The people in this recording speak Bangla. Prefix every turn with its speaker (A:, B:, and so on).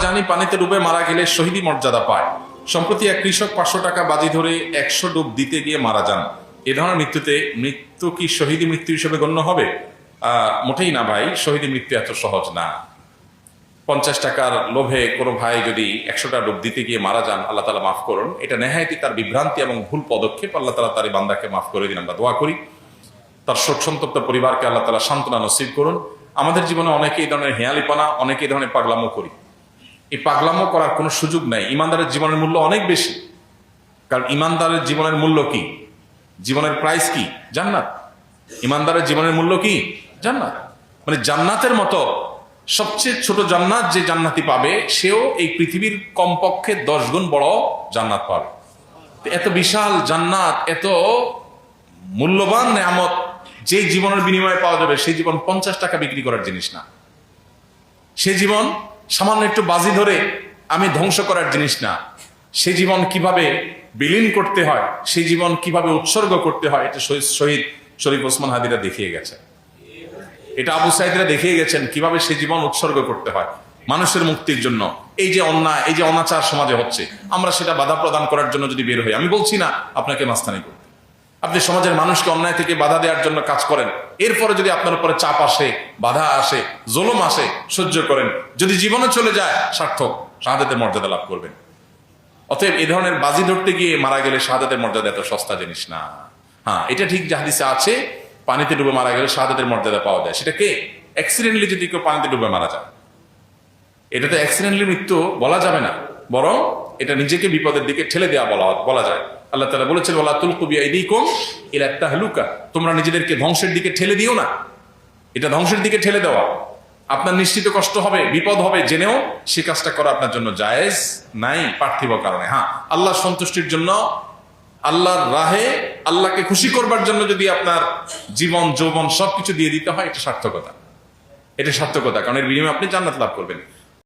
A: জানি পানিতে ডুবে মারা গেলে শহীদি মর্যাদা পায়। সম্প্রতি এক কৃষক 500 টাকা বাজি ধরে 100 ডুব দিতে গিয়ে মারা যান। এ ধরনের মৃত্যু কি শহীদি মৃত্যু হিসেবে গণ্য হবে? মোটেই না ভাই, শহীদি মৃত্যু এত সহজ না। 50 টাকার লোভে কোনো ভাই যদি 100টা ডুব দিতে গিয়ে মারা যান, আল্লাহ তাআলা মাফ করুন। এটা নেহায়েতই তার বিভ্রান্তি এবং ভুল পদক্ষেপ। আল্লাহ তাআলা তার এই বান্দাকে মাফ করে দিন, আমরা দোয়া করি। তার শোক সন্তপ্ত পরিবারকে আল্লাহ তাআলা সান্ত্বনা নসিব করুন। আমাদের জীবনে অনেকে এই ধরনের হেয়ালিপনা, অনেকে এই ধরনের পাগলামো করি। এই পাগলামো করার কোনো সুযোগ নাই। ইমানদারের জীবনের মূল্য অনেক বেশি। কারণ ইমানদারের জীবনের মূল্য কি? জীবনের প্রাইস কি? জান্নাত। ইমানদারের জীবনের মূল্য কি? জান্নাত। মানে জান্নাতের মতো সবচেয়ে ছোট জান্নাত যে জান্নাতি পাবে, সেও এই পৃথিবীর কমপক্ষে 10 গুণ বড় জান্নাত পাবে। এত বিশাল জান্নাত, এত মূল্যবান নেয়ামত যে জীবনের বিনিময়ে পাওয়া যাবে, সেই জীবন 50 টাকা বিক্রি করার জিনিস না। সে জীবন সামান্য একটু বাজি ধরে আমি ধ্বংস করার জিনিস না। সে জীবন কিভাবে বিলীন করতে হয়, সেই জীবন কিভাবে উৎসর্গ করতে হয়, এটা শহীদ শরীফ ওসমান হাদিরা দেখিয়ে গেছে। এটা আবু সাইদরা দেখিয়ে গেছেন কিভাবে সে জীবন উৎসর্গ করতে হয় মানুষের মুক্তির জন্য। এই যে অন্যায়, এই যে অনাচার সমাজে হচ্ছে, আমরা সেটা বাধা প্রদান করার জন্য যদি বের হই, আমি বলছি না আপনাকে মাস্তানি করতে, আপনি সমাজের মানুষকে অন্যায় থেকে বাধা দেওয়ার জন্য কাজ করেন। এরপরে যদি আপনার উপরে চাপ আসে, বাধা আসে, জুলুম আসে, সহ্য করেন। যদি জীবনে চলে যায়, সার্থক, শাহাদাতের মর্যাদা লাভ করবেন। অতএব এই ধরনের বাজি ধরতে গিয়ে মারা গেলে শাহাদাতের মর্যাদা এত সস্তা জিনিস না। হ্যাঁ, এটা ঠিক যে হাদিসে আছে পানিতে ডুবে মারা গেলে শাহাদাতের মর্যাদা পাওয়া যায়। সেটা কে? অ্যাক্সিডেন্টলি যদি কেউ পানিতে ডুবে মারা যায়, এটা তো অ্যাক্সিডেন্টলি মৃত্যু বলা যাবে না, বরং এটা নিজেকে বিপদের দিকে ঠেলে দেওয়া বলা যায়। আল্লাহ তাআলা বলেছেন, ওয়ালা তুলকু বিআইদিকুম ইলা তাহলুকা, তোমরা নিজেদেরকে ধ্বংসের দিকে ঠেলে দিও না। এটা ধ্বংসের দিকে ঠেলে দেওয়া। আপনার নিশ্চিত কষ্ট হবে, বিপদ হবে, জেনেও সে কাজটা করা আপনার জন্য জায়েজ নাই পার্থিব কারণে। হ্যাঁ, আল্লাহর সন্তুষ্টির জন্য, আল্লাহর রাহে, আল্লাহকে খুশি করবার জন্য যদি আপনার জীবন যৌবন সবকিছু দিয়ে দিতে হয়, এটা সার্থকতা। এটা সার্থকতা, কারণ এর বিনিময়ে আপনি জান্নাত লাভ করবেন।